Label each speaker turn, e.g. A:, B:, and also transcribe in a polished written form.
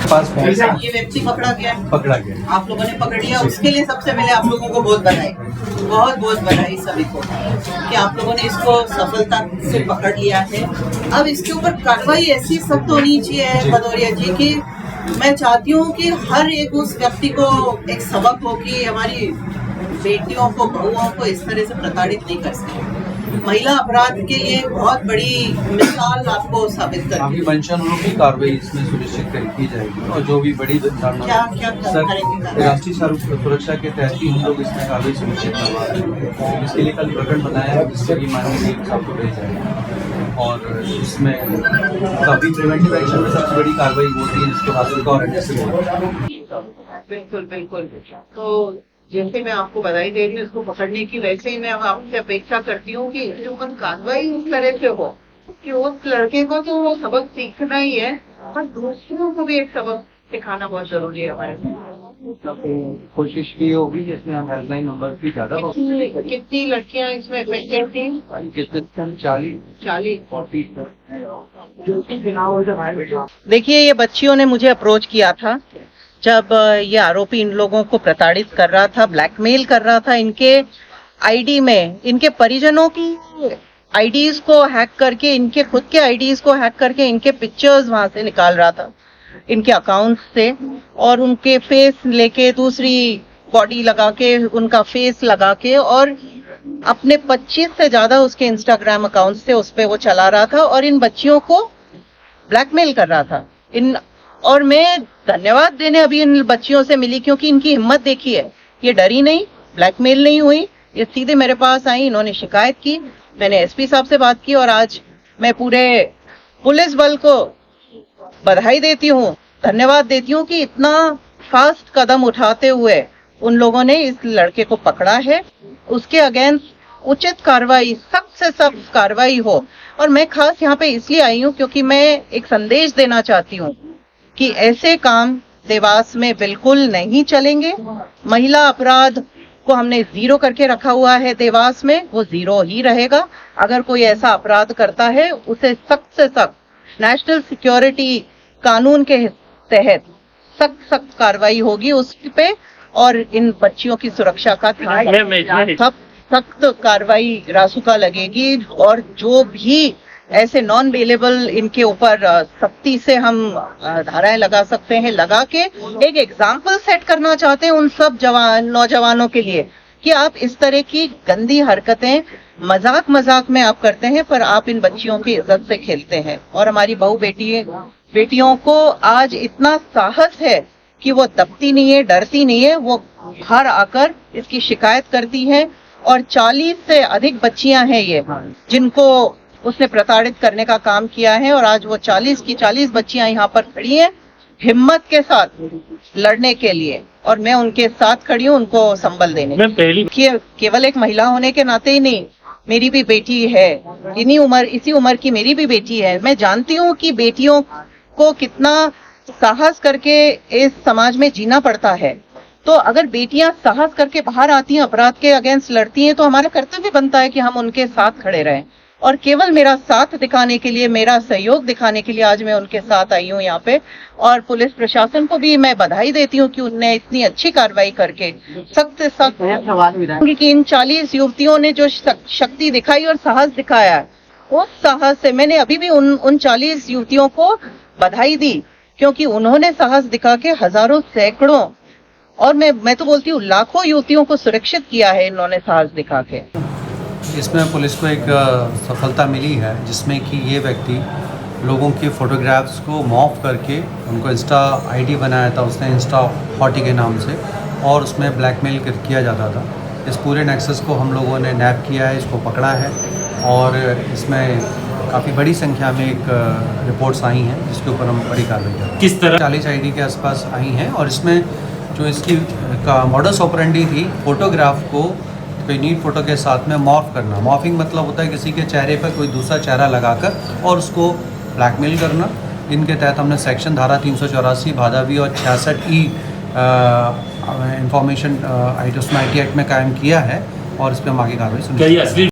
A: पास
B: ये व्यक्ति पकड़ा गया। आप लोगों ने पकड़ लिया, उसके लिए सबसे पहले आप लोगों को बहुत बधाई, बहुत बहुत बधाई सभी को कि आप लोगों ने इसको सफलता से पकड़ लिया है। अब इसके ऊपर कार्रवाई ऐसी सख्त होनी चाहिए भदौरिया जी की मैं चाहती हूँ कि हर एक उस व्यक्ति को एक सबक हो कि हमारी बेटियों को, बहुओं को इस तरह से प्रताड़ित नहीं कर सकते। महिला अपराध के लिए बहुत बड़ी मिसाल आपको साबित कर
A: अभी वंशा की कार्रवाई इसमें सुनिश्चित की जाएगी और जो भी बड़ी
B: क्या
A: राष्ट्रीय सुरक्षा के तहत ही हम लोग इसमें कार्रवाई सुनिश्चित करवा रहे हैं। इसके लिए कल प्रकरण बनाया है जिससे कि माननीय साहब को भेजा है और इसमें काफी प्रिवेंटिव एक्शन में सबसे बड़ी कार्रवाई होती है जिसके बाद और
B: बिल्कुल बिल्कुल। तो जैसे मैं आपको बधाई दे रही हूँ इसको पकड़ने की, वैसे ही मैं आपसे अपेक्षा करती हूँ कि इसके ऊपर कार्रवाई इस तरह से हो कि उस लड़के को तो वो सबक सीखना ही है और दूसरों को भी एक सबक सिखाना बहुत जरूरी है हमारे।
A: कोशिश की होगी जिसमें हम हेल्पलाइन नंबर भी ज्यादा
B: कितनी लड़कियाँ इसमें अफेक्टेड थी? 40। देखिए, ये बच्चियों ने मुझे अप्रोच किया था जब ये आरोपी इन लोगों को प्रताड़ित कर रहा था, ब्लैकमेल कर रहा था। इनके आईडी में इनके परिजनों की आईडीज को हैक करके, इनके खुद के आईडीज को हैक करके इनके पिक्चर्स वहां से निकाल रहा था इनके अकाउंट से और उनके फेस लेके दूसरी बॉडी लगा के, उनका फेस लगा के और अपने 25 से ज्यादा उसके इंस्टाग्राम अकाउंट से उस पे वो चला रहा था और इन बच्चियों को ब्लैकमेल कर रहा था। और मैं धन्यवाद देने अभी इन बच्चियों से मिली क्योंकि इनकी हिम्मत देखी है, ये डरी नहीं, ब्लैकमेल नहीं हुई, ये सीधे मेरे पास आई, इन्होंने शिकायत की, मैंने एसपी साहब से बात की और आज मैं पूरे पुलिस बल को बधाई देती हूँ, धन्यवाद देती हूँ कि इतना फास्ट कदम उठाते हुए उन लोगों ने इस लड़के को पकड़ा है। उसके अगेंस्ट उचित कार्रवाई, सख्त से सख्त कार्रवाई हो। और मैं खास यहाँ पे इसलिए आई हूँ क्योंकि मैं एक संदेश देना चाहती हूँ कि ऐसे काम देवास में बिल्कुल नहीं चलेंगे। महिला अपराध को हमने 0 करके रखा हुआ है देवास में, वो 0 ही रहेगा। अगर कोई ऐसा अपराध करता है उसे सख्त से सख्त नेशनल सिक्योरिटी कानून के तहत सख्त कार्रवाई होगी उस पे और इन बच्चियों की सुरक्षा का सख्त कार्रवाई रासुका लगेगी और जो भी ऐसे नॉन बेलेबल इनके ऊपर सख्ती से हम धाराएं लगा सकते हैं, लगा के एक एग्जाम्पल सेट करना चाहते हैं उन सब नौजवानों के लिए कि आप इस तरह की गंदी हरकतें मजाक में आप करते हैं पर आप इन बच्चियों की इज्जत से खेलते हैं। और हमारी बहू बेटियों को आज इतना साहस है कि वो दबती नहीं है, डरती नहीं है, वो घर आकर इसकी शिकायत करती है और 40 से अधिक बच्चियां हैं ये जिनको उसने प्रताड़ित करने का काम किया है और आज वो 40 की 40 बच्चियां यहाँ पर खड़ी हैं हिम्मत के साथ लड़ने के लिए और मैं उनके साथ खड़ी हूँ उनको संबल देने। मैं केवल एक महिला होने के नाते ही नहीं, मेरी भी बेटी है, इसी उम्र की मेरी भी बेटी है। मैं जानती हूँ कि बेटियों को कितना साहस करके इस समाज में जीना पड़ता है। तो अगर बेटियां साहस करके बाहर आती हैं, अपराध के अगेंस्ट लड़ती हैं, तो हमारा कर्तव्य बनता है कि हम उनके साथ खड़े रहें। और केवल मेरा साथ दिखाने के लिए, मेरा सहयोग दिखाने के लिए आज मैं उनके साथ आई हूँ यहाँ पे। और पुलिस प्रशासन को भी मैं बधाई देती हूँ कि उनने इतनी अच्छी कार्रवाई करके सख्त से सख्त कि इन 40 युवतियों ने जो शक्ति दिखाई और साहस दिखाया, उस साहस से मैंने अभी भी उन 40 युवतियों को बधाई दी क्योंकि उन्होंने साहस दिखा के हजारों, सैकड़ों और मैं तो बोलती हूँ लाखों युवतियों को सुरक्षित किया है इन्होंने साहस दिखा के।
A: इसमें पुलिस को एक सफलता मिली है जिसमें कि ये व्यक्ति लोगों के फोटोग्राफ्स को मॉर्फ करके उनको इंस्टा आईडी बनाया था उसने, इंस्टा हॉटी के नाम से, और उसमें ब्लैकमेल किया जाता था। इस पूरे नेक्सस को हम लोगों ने नैप किया है, इसको पकड़ा है और इसमें काफ़ी बड़ी संख्या में एक रिपोर्ट्स आई हैं जिसके ऊपर हम बड़ी कार्रवाई कर रहे हैं। किस तरह 40 आईडी के आसपास आई हैं और इसमें जो इसकी का मॉडस ऑपरेंडी थी, फोटोग्राफ को कोई नीट फोटो के साथ में मॉर्फ करना। मॉर्फिंग मतलब होता है किसी के चेहरे पर कोई दूसरा चेहरा लगाकर और उसको ब्लैकमेल करना। इनके तहत हमने सेक्शन धारा 384 भादावी और 66E इंफॉर्मेशन उसमें IT एक्ट में कायम किया है और इस पर हम आगे कार्रवाई सुनिश्चित